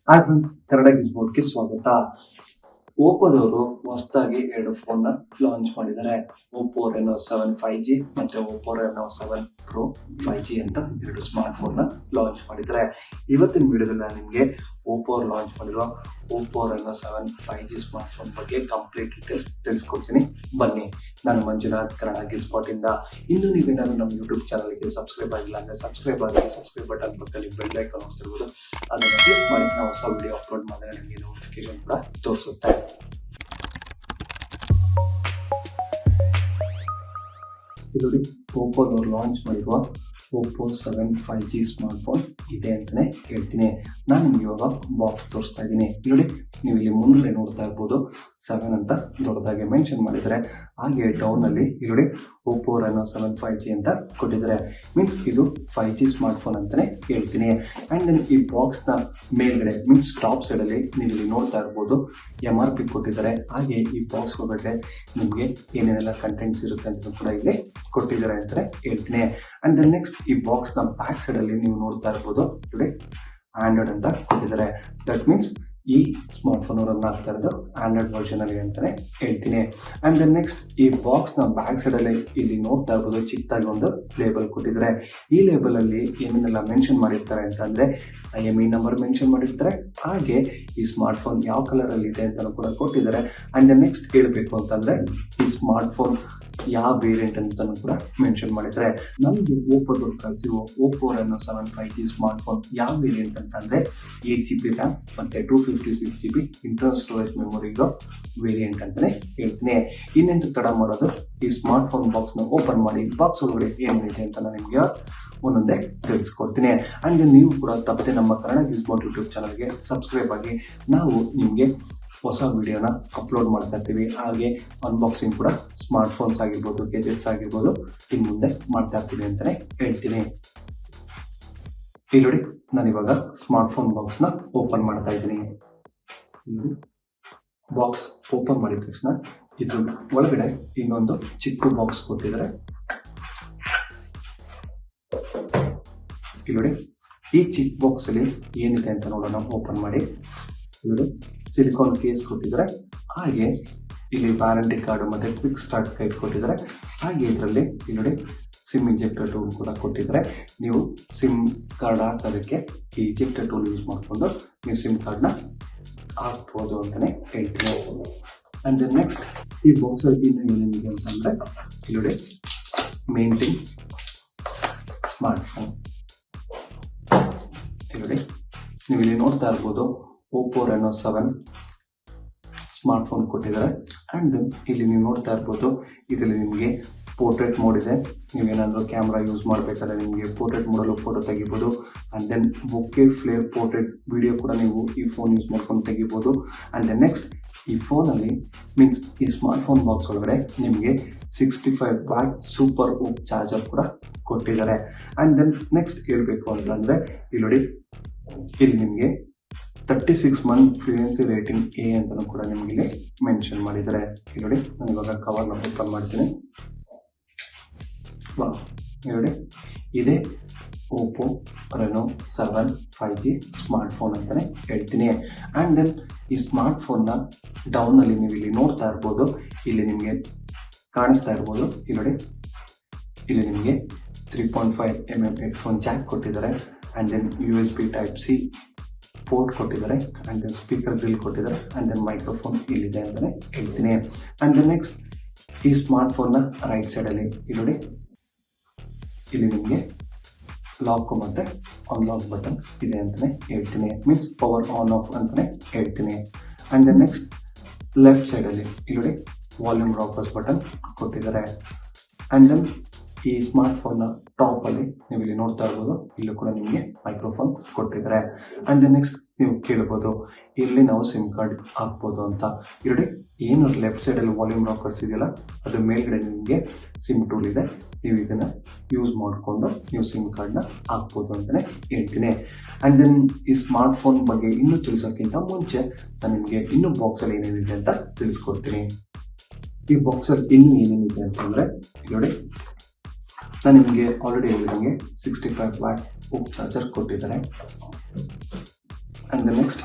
Hi friends, Kannada ಗಿಸ್ಬೋರ್ಡ್ಗೆ ಸ್ವಾಗತ. ಓಪೋದವರು ಹೊಸದಾಗಿ 2 phone launch ಮಾಡಿದ್ದಾರೆ. ಓಪೋ Reno7 5G ಮತ್ತೆ ಓಪೋ Reno7 Pro 5G ಅಂತ 2 ಸ್ಮಾರ್ಟ್ ಫೋನ್ ಲಾಂಚ್ ಮಾಡಿದ್ದಾರೆ. ಇವತ್ತಿನ ವಿಡಿಯೋದಲ್ಲಿ ನಾನು ನಿಮಗೆ ಓಪೋ ಲಾಂಚ್ ಮಾಡಿರೋ Oppo Reno7 5G smart phone ಬಗ್ಗೆ ಕಂಪ್ಲೀಟ್ ಡೀಟೇಲ್ಸ್ ತಿಳಿಸ್ಕೊಡ್ತೀನಿ. ಬನ್ನಿ, ನಾನು ಮಂಜುನಾಥ್, ಕನ್ನಡ ಗಿಸ್ಬೋರ್ಡ್ ಇಂದ. ಇನ್ನು ನೀವೇನಾದ್ರೂ ನಮ್ಮ ಯೂಟ್ಯೂಬ್ ಚಾನಲ್ಗೆ ಸಬ್ಸ್ಕ್ರೈಬ್ ಆಗಿಲ್ಲ ಅಂದ್ರೆ ಸಬ್ಸ್ಕ್ರೈಬ್ ಆಗಿ, ಸಬ್ಸ್ಕ್ರೈಬ್ ಬಟನ್ ಪಕ್ಕದಲ್ಲಿ ಬೆಲ್ ಐಕಾನ್ ಹೋಗ್ತಿರ್ಬೋದು, ಅದನ್ನು ಕ್ಲಿಕ್ ಮಾಡಿ ನಾವು ಹೊಸ ವಿಡಿಯೋ ಅಪ್ಲೋಡ್ ಮಾಡಿದ್ರೆ ನಿಮಗೆ ನೋಟಿಫಿಕೇಶನ್ ಕೂಡ ತೋರಿಸುತ್ತೆ. ಇಲ್ಲಿ ಓಪೋದವ್ರು ಲಾಂಚ್ ಮಾಡಿರುವ ಓಪೋ 7 5G ಸ್ಮಾರ್ಟ್ ಫೋನ್ ಇದೆ ಅಂತಾನೆ ಹೇಳ್ತೀನಿ. ನಾನು ನಿಮ್ಗೆ ಇವಾಗ ಬಾಕ್ಸ್ ತೋರಿಸ್ತಾ ಇದ್ದೀನಿ. ನೋಡಿ, ನೀವು ಇಲ್ಲಿ ಮುಂದೆ ನೋಡ್ತಾ ಇರ್ಬೋದು 7 ಅಂತ ದೊಡ್ಡದಾಗಿ ಮೆನ್ಷನ್ ಮಾಡಿದರೆ, ಹಾಗೆ ಡೌನ್ ಅಲ್ಲಿ ಇಲ್ಲಿ ಓಪೋ Reno7 5G ಅಂತ ಕೊಟ್ಟಿದ್ದಾರೆ. ಮೀನ್ಸ್ ಇದು 5G ಸ್ಮಾರ್ಟ್ ಫೋನ್ ಅಂತಾನೆ ಹೇಳ್ತೀನಿ. ಅಂಡ್ ದೆನ್ ಈ ಬಾಕ್ಸ್ ನ ಮೇಲ್ಗಡೆ ಮೀನ್ಸ್ ಟಾಪ್ ಸೈಡ್ ಅಲ್ಲಿ ನೀವು ಇಲ್ಲಿ ನೋಡ್ತಾ ಇರ್ಬೋದು MRP ಕೊಟ್ಟಿದ್ದಾರೆ. ಹಾಗೆ ಈ ಬಾಕ್ಸ್ ಒಳಗಡೆ ನಿಮಗೆ ಏನೇನೆಲ್ಲ ಕಂಟೆಂಟ್ಸ್ ಇರುತ್ತೆ ಅಂತ ಕೂಡ ಇಲ್ಲಿ ಕೊಟ್ಟಿದ್ದಾರೆ ಅಂತಾನೆ ಹೇಳ್ತೀನಿ. ಅಂಡ್ ದೆನ್ ನೆಕ್ಸ್ಟ್ ಈ ಬಾಕ್ಸ್ ನ ಬ್ಯಾಕ್ ಸೈಡ್ ಅಲ್ಲಿ ನೀವು ನೋಡ್ತಾ ಇರ್ಬೋದು ನೋಡಿ ಆಂಡ್ರಾಯ್ಡ್ ಅಂತ ಕೊಟ್ಟಿದ್ದಾರೆ. ದಟ್ ಮೀನ್ಸ್ ಈ ಸ್ಮಾರ್ಟ್ ಫೋನ್ ರನ್ ಆಗ್ತಾ ಇರೋದು ಆಂಡ್ರಾಯ್ಡ್ ವರ್ಷನ್ ಅಲ್ಲಿ ಅಂತಾನೆ ಹೇಳ್ತೀನಿ. ಅಂಡ್ ದೆನ್ ನೆಕ್ಸ್ಟ್ ಈ ಬಾಕ್ಸ್ ನ ಬ್ಯಾಕ್ ಸೈಡ್ ಅಲ್ಲಿ ಇಲ್ಲಿ ನೋಡ್ತಾ ಇರ್ಬೋದು ಚಿಕ್ಕದಾಗಿ ಒಂದು ಲೇಬಲ್ ಕೊಟ್ಟಿದ್ದಾರೆ. ಈ ಲೇಬಲ್ ಅಲ್ಲಿ ಏನೇನೆಲ್ಲ ಮೆನ್ಷನ್ ಮಾಡಿರ್ತಾರೆ ಅಂತಂದ್ರೆ IMEI ನಂಬರ್ ಮೆನ್ಷನ್ ಮಾಡಿರ್ತಾರೆ. ಹಾಗೆ ಈ ಸ್ಮಾರ್ಟ್ ಫೋನ್ ಯಾವ ಕಲರ್ ಅಲ್ಲಿ ಇದೆ ಅಂತ ಕೂಡ ಕೊಟ್ಟಿದ್ದಾರೆ. ಅಂಡ್ ದೆನ್ ನೆಕ್ಸ್ಟ್ ಹೇಳ್ಬೇಕು ಅಂತಂದ್ರೆ ಈ ಸ್ಮಾರ್ಟ್ ಫೋನ್ ಯಾವ ವೇರಿಯಂಟ್ ಅಂತ ಕೂಡ ಮೆನ್ಷನ್ ಮಾಡಿದ್ದಾರೆ. ನಮಗೆ ಓಪೋದವ್ರು ಕಳಿಸಿರುವ Oppo Reno7 5G smart phone ಯಾವ ವೇರಿಯಂಟ್ ಅಂತಂದ್ರೆ 8GB RAM ಮತ್ತೆ 256GB ಇಂಟರ್ನಲ್ ಸ್ಟೋರೇಜ್ ಮೆಮೊರಿ ಇರೋ ವೇರಿಯಂಟ್ ಅಂತಾನೆ ಹೇಳ್ತೀನಿ. ಇನ್ನೆಂತ ತಡ ಮಾಡೋದು, ಈ ಸ್ಮಾರ್ಟ್ ಫೋನ್ ಬಾಕ್ಸ್ ನ ಓಪನ್ ಮಾಡಿ ಬಾಕ್ಸ್ ಒಳಗಡೆ ಏನಿದೆ ಅಂತ ನಾನು ನಿಮ್ಗೆ ಒಂದೊಂದೇ ತಿಳಿಸ್ಕೊಡ್ತೀನಿ. ಅಂಡ್ ನೀವು ಕೂಡ ತಪ್ಪದೆ ನಮ್ಮ ಕನ್ನಡ ಗಿಸ್ಬೋರ್ಡ್ ಯೂಟ್ಯೂಬ್ ಚಾನಲ್ಗೆ ಸಬ್ಸ್ಕ್ರೈಬ್ ಆಗಿ. ನಾವು ನಿಮಗೆ ಹೊಸ ವಿಡಿಯೋನ ಅಪ್ಲೋಡ್ ಮಾಡ್ತಾ ಇರ್ತೀವಿ. ಹಾಗೆ ಅನ್ಬಾಕ್ಸಿಂಗ್ ಕೂಡ ಸ್ಮಾರ್ಟ್ ಫೋನ್ಸ್ ಆಗಿರ್ಬೋದು, ಗ್ಯಾಜೆಟ್ಸ್ ಆಗಿರ್ಬೋದು ಇನ್ನು ಮುಂದೆ ಮಾಡ್ತಾ ಇರ್ತೀನಿ ಅಂತಾನೆ ಹೇಳ್ತೀನಿ. ಇಲ್ಲಿ ನೋಡಿ, ನಾನು ಇವಾಗ ಸ್ಮಾರ್ಟ್ ಫೋನ್ ಬಾಕ್ಸ್ ನ ಓಪನ್ ಮಾಡ್ತಾ ಇದ್ದೀನಿ. ಬಾಕ್ಸ್ ಓಪನ್ ಮಾಡಿದ ತಕ್ಷಣ ಇದ್ರ ಒಳಗಡೆ ಇನ್ನೊಂದು ಚಿಕ್ಕ ಬಾಕ್ಸ್ ಕೊಟ್ಟಿದ್ದಾರೆ. ಇಲ್ಲಿ ನೋಡಿ, ಈ ಚಿಕ್ಕ ಬಾಕ್ಸ್ ಅಲ್ಲಿ ಏನಿದೆ ಅಂತ ನೋಡೋಣ. ಓಪನ್ ಮಾಡಿ. ಇಲ್ಲಿ ಸಿಲಿಕಾನ್ ಕೇಸ್ ಕೊಟ್ಟಿದ್ದಾರೆ. ಹಾಗೆ ಇಲ್ಲಿ ವ್ಯಾರಂಟಿ ಕಾರ್ಡ್ ಮತ್ತೆ ಕ್ವಿಕ್ ಸ್ಟಾರ್ಟ್ ಗೈಡ್ ಕೊಟ್ಟಿದ್ದಾರೆ. ಹಾಗೆ ಇದರಲ್ಲಿ ಇಲ್ಲಿ ಸಿಮ್ ಇಂಜೆಕ್ಟರ್ ಟೂಲ್ ಕೂಡ ಕೊಟ್ಟಿದ್ದಾರೆ. ನೀವು ಸಿಮ್ ಕಾರ್ಡ್ ಹಾಕೋದಕ್ಕೆ ಈ ಇಂಜೆಕ್ಟರ್ ಟೂಲ್ ಯೂಸ್ ಮಾಡಿಕೊಂಡು ನೀವು ಸಿಮ್ ಕಾರ್ಡ್ನ ಹಾಕ್ಬೋದು ಅಂತಾನೆ ಹೇಳ್ತೀನಿ. ಅಂಡ್ ದೆನ್ ನೆಕ್ಸ್ಟ್ ಈ ಬಾಕ್ಸ್ ಅಲ್ಲಿ ಇನ್ನು ಏನೇನಿದೆ ಅಂತಂದ್ರೆ ಇಲ್ಲಿ ಮೇನ್ ಥಿಂಗ್ ಸ್ಮಾರ್ಟ್ ಫೋನ್. ಇಲ್ಲಿ ನೀವು ಇಲ್ಲಿ ನೋಡ್ತಾ ಇರ್ಬೋದು ಓಪೋ Reno7 ಸ್ಮಾರ್ಟ್ ಫೋನ್ ಕೊಟ್ಟಿದ್ದಾರೆ. ಅಂಡ್ ದೆನ್ ಇಲ್ಲಿ ನೀವು ನೋಡ್ತಾ ಇರ್ಬೋದು ಇದರಲ್ಲಿ ನಿಮಗೆ ಪೋರ್ಟ್ರೇಟ್ ಮೋಡ್ ಇದೆ. ನೀವೇನಾದರೂ ಕ್ಯಾಮ್ರಾ ಯೂಸ್ ಮಾಡಬೇಕಾದ್ರೆ ನಿಮಗೆ ಪೋರ್ಟ್ರೇಟ್ ಮೋಡಲ್ಲೂ ಫೋಟೋ ತೆಗಿಬೋದು. And then bokeh flare portrait video ಕೂಡ ನೀವು ಈ ಫೋನ್ ಯೂಸ್ ಮಾಡ್ಕೊಂಡು ತೆಗಿಬೋದು. ಅಂಡ್ ದೆನ್ ನೆಕ್ಸ್ಟ್ ಈ ಫೋನಲ್ಲಿ ಮೀನ್ಸ್ ಈ ಸ್ಮಾರ್ಟ್ ಫೋನ್ ಬಾಕ್ಸ್ ಒಳಗಡೆ ನಿಮಗೆ 65 ವ್ಯಾಟ್ ಸೂಪರ್ ಓಪ್ ಚಾರ್ಜರ್ ಕೂಡ ಕೊಟ್ಟಿದ್ದಾರೆ. ಅಂಡ್ ದೆನ್ ನೆಕ್ಸ್ಟ್ ಹೇಳ್ಬೇಕು ಅಂತಂದ್ರೆ ಇಲ್ಲಿ ನಿಮಗೆ 36 ಮಂತ್ ಫ್ಲೂಯೆನ್ಸಿ ರೇಟಿಂಗ್ A ಅಂತಲೂ ಕೂಡ ನಿಮಗೆ ಇಲ್ಲಿ ಮೆನ್ಷನ್ ಮಾಡಿದ್ದಾರೆ. ಇಲ್ಲಿ ನಾನು ಇವಾಗ ಕವರ್ನ ಓಪನ್ ಮಾಡ್ತೀನಿ. ನೋಡಿ, ಇದೇ Oppo Reno7 5G smart phone ಅಂತಾನೆ ಹೇಳ್ತೀನಿ. ಅಂಡ್ ದೆನ್ ಈ ಸ್ಮಾರ್ಟ್ ಫೋನ್ನ ಡೌನ್ ಅಲ್ಲಿ ನೀವು ಇಲ್ಲಿ ನೋಡ್ತಾ ಇರ್ಬೋದು, ಇಲ್ಲಿ ನಿಮಗೆ ಕಾಣಿಸ್ತಾ ಇರ್ಬೋದು. ಇಲ್ಲಿ ನಿಮಗೆ 3.5mm ಹೆಡ್ಫೋನ್ ಜಾಕ್ ಕೊಟ್ಟಿದ್ದಾರೆ. And then USB Type-C port ಕೊಟ್ಟಿದ್ದಾರೆ. ಅಂಡ್ ದೆನ್ ಸ್ಪೀಕರ್ ಗ್ರಿಲ್ ಕೊಟ್ಟಿದ್ದಾರೆ. ಅಂಡ್ ದೆನ್ ಮೈಕ್ರೋಫೋನ್ ಇಲ್ಲಿದೆ ಅಂತಾನೆ ಹೇಳ್ತೀನಿ. ಅಂಡ್ ದೆನ್ ನೆಕ್ಸ್ಟ್ ಈ ಸ್ಮಾರ್ಟ್ ಫೋನ್ನ ರೈಟ್ ಸೈಡ್ ಅಲ್ಲಿ ಇಲ್ಲಿ ನಿಮಗೆ ಲಾಕ್ ಮತ್ತೆ ಅನ್ಲಾಕ್ ಬಟನ್ ಇದೆ ಅಂತಾನೆ ಹೇಳ್ತೀನಿ. ಮೀನ್ಸ್ ಪವರ್ ಆನ್ ಆಫ್ ಅಂತಾನೆ ಹೇಳ್ತೀನಿ. And then next left side ಅಲ್ಲಿ ಇಲ್ಲಿ ವಾಲ್ಯೂಮ್ ರಾಕರ್ಸ್ ಬಟನ್ ಕೊಟ್ಟಿದ್ದಾರೆ. ಅಂಡ್ ದೆನ್ ಈ ಸ್ಮಾರ್ಟ್ ಫೋನ್ನ ಟಾಪ್ ಅಲ್ಲಿ ನೀವು ಇಲ್ಲಿ ನೋಡ್ತಾ ಇರ್ಬೋದು, ಇಲ್ಲೂ ಕೂಡ ನಿಮಗೆ ಮೈಕ್ರೋಫೋನ್ ಕೊಟ್ಟಿದ್ದಾರೆ. ಅಂಡ್ ದೆನ್ ನೆಕ್ಸ್ಟ್ ನೀವು ಕೇಳ್ಬೋದು ಇಲ್ಲಿ ನಾವು ಸಿಮ್ ಕಾರ್ಡ್ ಹಾಕ್ಬೋದು ಅಂತ. ಇಲ್ಲಿ ಏನು ಲೆಫ್ಟ್ ಸೈಡ್ ಅಲ್ಲಿ ವಾಲ್ಯೂಮ್ ರಾಕರ್ಸ್ ಇದೆಯಲ್ಲ, ಅದ್ರ ಮೇಲ್ಗಡೆ ನಿಮಗೆ ಸಿಮ್ ಟೂಲ್ ಇದೆ. ನೀವು ಇದನ್ನ ಯೂಸ್ ಮಾಡಿಕೊಂಡು ನೀವು ಸಿಮ್ ಕಾರ್ಡ್ನ ಹಾಕ್ಬೋದು ಅಂತಾನೆ ಹೇಳ್ತೀನಿ. ಅಂಡ್ ದೆನ್ ಈ ಸ್ಮಾರ್ಟ್ ಫೋನ್ ಬಗ್ಗೆ ಇನ್ನೂ ತಿಳಿಸೋಕ್ಕಿಂತ ಮುಂಚೆ ನಾನು ನಿಮಗೆ ಇನ್ನೂ ಬಾಕ್ಸಲ್ಲಿ ಏನೇನಿದೆ ಅಂತ ತಿಳಿಸ್ಕೊಡ್ತೀನಿ. ಈ ಬಾಕ್ಸಲ್ಲಿ ಇನ್ನೂ ಏನೇನಿದೆ ಅಂತಂದ್ರೆ ನೋಡಿ, ನಾನು ನಿಮಗೆ ಆಲ್ರೆಡಿ ಹೇಳಿದಂಗೆ 65 ವ್ಯಾಟ್ ಓಪ್ ಚಾರ್ಜರ್ ಕೊಟ್ಟಿದ್ದಾರೆ. And the next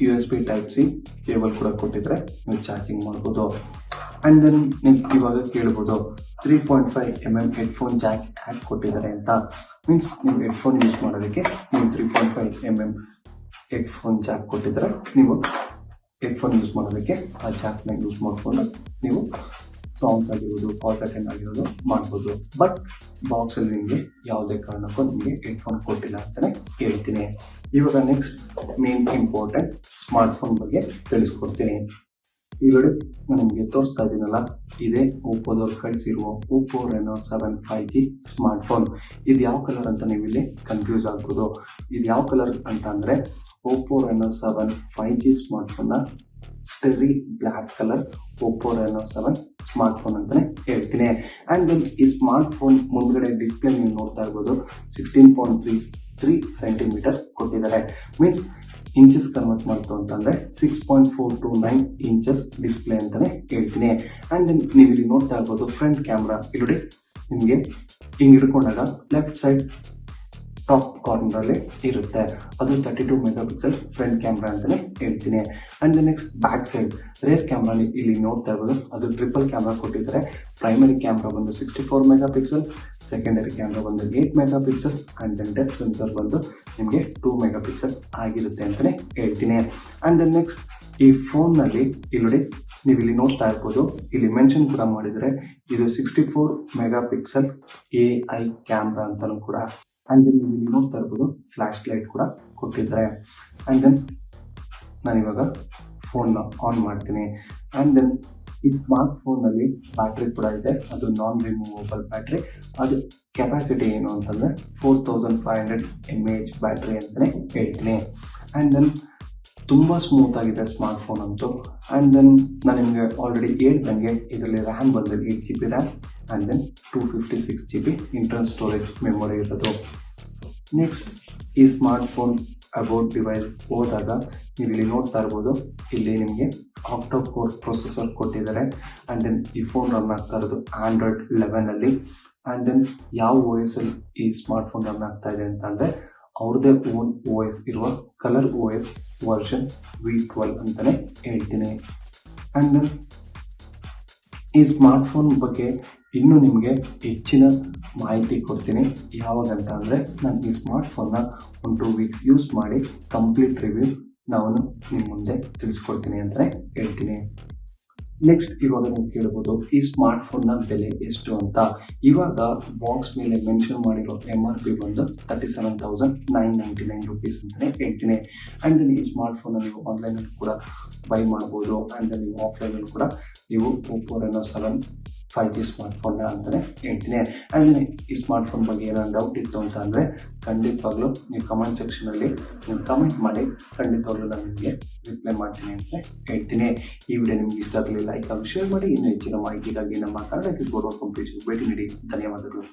USB type C cable ಕೂಡ ಕೊಟ್ಟಿದ್ರೆ ನೀವು ಚಾರ್ಜಿಂಗ್ ಮಾಡ್ಬೋದು. ಆ್ಯಂಡ್ ದೆನ್ ನೀವು ಇವಾಗ ಕೇಳ್ಬೋದು 3.5mm ಹೆಡ್ಫೋನ್ ಜಾಕ್ ಯಾಕೆ ಕೊಟ್ಟಿದ್ದಾರೆ ಅಂತ. ಮೀನ್ಸ್ ನೀವು ಹೆಡ್ಫೋನ್ ಯೂಸ್ ಮಾಡೋದಕ್ಕೆ ನೀವು 3.5mm ಹೆಡ್ಫೋನ್ ಜಾಕ್ ಕೊಟ್ಟಿದ್ರೆ ನೀವು ಹೆಡ್ಫೋನ್ ಯೂಸ್ ಮಾಡೋದಕ್ಕೆ ಆ ಜಾಕ್ನ ಯೂಸ್ ಮಾಡಿಕೊಂಡು ನೀವು ಸಾಂಗ್ಸ್ ಆಗಿರ್ಬೋದು, ಕಾಲ್ ಅಟೆಂಡ್ ಆಗಿರೋದು ಮಾಡ್ಬೋದು. ಬಟ್ ಬಾಕ್ಸಲ್ಲಿ ನಿಮಗೆ ಯಾವುದೇ ಕಾರಣಕ್ಕೂ ನಿಮಗೆ ಹೆಡ್ಫೋನ್ ಕೊಟ್ಟಿಲ್ಲ ಅಂತಲೇ ಹೇಳ್ತೀನಿ. ಇವಾಗ ನೆಕ್ಸ್ಟ್ ಮೇನ್ ಇಂಪಾರ್ಟೆಂಟ್ ಸ್ಮಾರ್ಟ್ಫೋನ್ ಬಗ್ಗೆ ತಿಳಿಸ್ಕೊಡ್ತೀನಿ. ಈ ನೋಡಿ ನಾನು ನಿಮಗೆ ತೋರಿಸ್ತಾ ಇದ್ದೀನಲ್ಲ, ಇದೇ ಓಪ್ಪೋದವ್ರು ಕಳಿಸಿರುವ Oppo Reno7 5G ಸ್ಮಾರ್ಟ್ಫೋನ್. ಇದು ಯಾವ ಕಲರ್ ಅಂತ ನೀವು ಇಲ್ಲಿ ಕನ್ಫ್ಯೂಸ್ ಆಗ್ಬೋದು. ಇದು ಯಾವ ಕಲರ್ ಅಂತ ಅಂದರೆ Oppo Reno7 5G ಸ್ಮಾರ್ಟ್ಫೋನ್ನ starry black colour Oppo Reno7 smartphone ಅಂತಲೇ ಹೇಳ್ತೀನಿ. ಆ್ಯಂಡ್ ದೆನ್ ಈ ಸ್ಮಾರ್ಟ್ಫೋನ್ ಮುಂದ್ಗಡೆ ಡಿಸ್ಪ್ಲೇ ನೀವು ನೋಡ್ತಾ ಇರ್ಬೋದು 16.3 ಸೆಂಟಿಮೀಟರ್ ಕೊಟ್ಟಿದ್ದಾರೆ. ಮೀನ್ಸ್ ಇಂಚಸ್ ಕನ್ವರ್ಟ್ ಮಾಡ್ತು ಅಂತಂದರೆ 6.429 ಇಂಚಸ್ ಡಿಸ್ಪ್ಲೇ ಅಂತಲೇ ಹೇಳ್ತೀನಿ. ಆ್ಯಂಡ್ ದೆನ್ ನೀವು ಇಲ್ಲಿ ನೋಡ್ತಾ ಇರ್ಬೋದು ಫ್ರಂಟ್ ಕ್ಯಾಮ್ರಾ. ಇಲ್ಲಿ ನಿಮಗೆ ಹಿಂಗೆ ಹಿಡ್ಕೊಂಡಾಗ ಲೆಫ್ಟ್ ಸೈಡ್ ಟಾಪ್ ಕಾರ್ನರಲ್ಲಿ ಇರುತ್ತೆ. ಅದು 32 ಮೆಗಾಪಿಕ್ಸೆಲ್ ಫ್ರಂಟ್ ಕ್ಯಾಮ್ರಾ ಅಂತಲೇ ಹೇಳ್ತೀನಿ. And next back side rear camera ಇಲ್ಲಿ ನೋಡ್ತಾ ಇರ್ಬೋದು, ಅದು ಟ್ರಿಪಲ್ ಕ್ಯಾಮ್ರಾ ಕೊಟ್ಟಿದ್ದಾರೆ. ಪ್ರೈಮರಿ ಕ್ಯಾಮ್ರಾ ಬಂದು 64 ಮೆಗಾಪಿಕ್ಸೆಲ್, ಸೆಕೆಂಡರಿ ಕ್ಯಾಮ್ರಾ ಬಂದು 8 megapixel, and then depth sensor ಬಂದು ನಿಮಗೆ 2 ಮೆಗಾಪಿಕ್ಸೆಲ್ ಆಗಿರುತ್ತೆ ಅಂತಲೇ ಹೇಳ್ತೀನಿ. ಆ್ಯಂಡ್ ದೆನ್ ನೆಕ್ಸ್ಟ್ ಈ ಫೋನ್ನಲ್ಲಿ ಇಲ್ಲಿ ನೀವು ಇಲ್ಲಿ ನೋಡ್ತಾ ಇರ್ಬೋದು, ಇಲ್ಲಿ ಮೆನ್ಷನ್ ಕೂಡ ಮಾಡಿದರೆ ಇದು 64 ಮೆಗಾಪಿಕ್ಸೆಲ್ AI ಕ್ಯಾಮ್ರಾ ಅಂತಲೂ ಕೂಡ. ಆ್ಯಂಡ್ ದೆನ್ ನೀವು ಇಲ್ಲಿ ನೋಡ್ತಾ ಇರ್ಬೋದು ಫ್ಲ್ಯಾಶ್ ಲೈಟ್ ಕೂಡ ಕೊಟ್ಟಿದ್ದಾರೆ. ಆ್ಯಂಡ್ ದೆನ್ ನಾನಿವಾಗ ಫೋನ್ನ ಆನ್ ಮಾಡ್ತೀನಿ. ಆ್ಯಂಡ್ ದೆನ್ ಈ ಸ್ಮಾರ್ಟ್ ಫೋನಲ್ಲಿ ಬ್ಯಾಟ್ರಿ ಕೂಡ ಇದೆ, ಅದು ನಾನ್ ರಿಮೂವಬಲ್ ಬ್ಯಾಟ್ರಿ. ಅದು ಕೆಪಾಸಿಟಿ ಏನು ಅಂತಂದರೆ 4500 mAh ಬ್ಯಾಟ್ರಿ ಅಂತಲೇ ಹೇಳ್ತೀನಿ. ಆ್ಯಂಡ್ ದೆನ್ ತುಂಬ ಸ್ಮೂತ್ ಆಗಿದೆ ಸ್ಮಾರ್ಟ್ಫೋನ್ ಅಂತೂ. ಆ್ಯಂಡ್ ದೆನ್ ನಾನು ನಿಮಗೆ ಆಲ್ರೆಡಿ ಹೇಳ್ದಂಗೆ ಇದರಲ್ಲಿ ರ್ಯಾಮ್ ಬಂದು 8GB RAM, and then 256GB internal storage memory ಇರೋದು. ನೆಕ್ಸ್ಟ್ ಈ ಸ್ಮಾರ್ಟ್ಫೋನ್ ಅಬೌಟ್ ಡಿವೈಸ್ ಹೋದಾಗ ನೀವು ಇಲ್ಲಿ ನೋಡ್ತಾ ಇರ್ಬೋದು, ಇಲ್ಲಿ ನಿಮಗೆ ಆಕ್ಟೋ ಕೋರ್ ಪ್ರೊಸೆಸರ್ ಕೊಟ್ಟಿದ್ದಾರೆ. ಆ್ಯಂಡ್ ದೆನ್ ಈ ಫೋನ್ ರನ್ ಆಗ್ತಾ ಇರೋದು Android 11 ಆ್ಯಂಡ್ ದೆನ್ ಯಾವ OS ಅಲ್ಲಿ ಈ ಸ್ಮಾರ್ಟ್ಫೋನ್ ರನ್ ಆಗ್ತಾ ಇದೆ ಅಂತ ಅಂದರೆ ಅವ್ರದ್ದೇ ಓನ್ OS ಇರುವ ಕಲರ್ OS ವರ್ಷನ್ V12 ಅಂತಲೇ ಹೇಳ್ತೀನಿ. ಆ್ಯಂಡ್ ದೆನ್ ಈ ಸ್ಮಾರ್ಟ್ಫೋನ್ ಬಗ್ಗೆ ಇನ್ನೂ ನಿಮಗೆ ಹೆಚ್ಚಿನ ಮಾಹಿತಿ ಕೊಡ್ತೀನಿ. ಯಾವಾಗಂತ ಅಂದರೆ ನಾನು ಈ ಸ್ಮಾರ್ಟ್ಫೋನ್ನ 1-2 ವೀಕ್ಸ್ ಯೂಸ್ ಮಾಡಿ ಕಂಪ್ಲೀಟ್ ರಿವ್ಯೂ ನಾನು ನಿಮ್ಮ ಮುಂದೆ ತಿಳಿಸ್ಕೊಡ್ತೀನಿ ಅಂತಲೇ ಹೇಳ್ತೀನಿ. ನೆಕ್ಸ್ಟ್ ಇವಾಗ ನೀವು ಕೇಳ್ಬೋದು ಈ ಸ್ಮಾರ್ಟ್ಫೋನ್ನ ಬೆಲೆ ಎಷ್ಟು ಅಂತ. ಇವಾಗ ಬಾಕ್ಸ್ ಮೇಲೆ ಮೆನ್ಷನ್ ಮಾಡಿರೋ MRP ಬಂದು 37,999 ರುಪೀಸ್ ಅಂತಲೇ ಹೇಳ್ತೀನಿ. ಆ್ಯಂಡ್ ದೆನ್ ಈ ಸ್ಮಾರ್ಟ್ಫೋನ್ನ ನೀವು ಆನ್ಲೈನಲ್ಲಿ ಕೂಡ ಬೈ ಮಾಡ್ಬೋದು. ಆ್ಯಂಡ್ ದೆನ್ ನೀವು ಆಫ್ಲೈನಲ್ಲಿ ಕೂಡ ನೀವು Oppo Reno7 5G ಸ್ಮಾರ್ಟ್ಫೋನ್ನ ಅಂತಲೇ ಹೇಳ್ತೀನಿ. ಆ್ಯಂಡ್ ದೆನ್ ಈ ಸ್ಮಾರ್ಟ್ಫೋನ್ ಬಗ್ಗೆ ಏನಾದ್ರು ಡೌಟ್ ಇತ್ತು ಅಂತ ಅಂದರೆ ಖಂಡಿತವಾಗ್ಲೂ ನೀವು ಕಮೆಂಟ್ ಸೆಕ್ಷನಲ್ಲಿ ನೀವು ಕಮೆಂಟ್ ಮಾಡಿ, ಖಂಡಿತವಾಗ್ಲೂ ನಾನು ನಿಮಗೆ ರಿಪ್ಲೈ ಮಾಡ್ತೀನಿ ಅಂತ ಹೇಳ್ತೀನಿ. ಈ ವಿಡಿಯೋ ನಿಮ್ಗೆ ಇಷ್ಟ ಆಗಲಿ ಲೈಕ್ ಹಾಗೂ ಶೇರ್ ಮಾಡಿ. ಇನ್ನೂ ಹೆಚ್ಚಿನ ಮಾಹಿತಿಗಾಗಿ ನಮ್ಮ ಕನ್ನಡ ಕಿಬೋರ್ಡ್ ಕಂಪ್ಲೀಟ್ ಭೇಟಿ ನೀಡಿ. ಧನ್ಯವಾದಗಳು.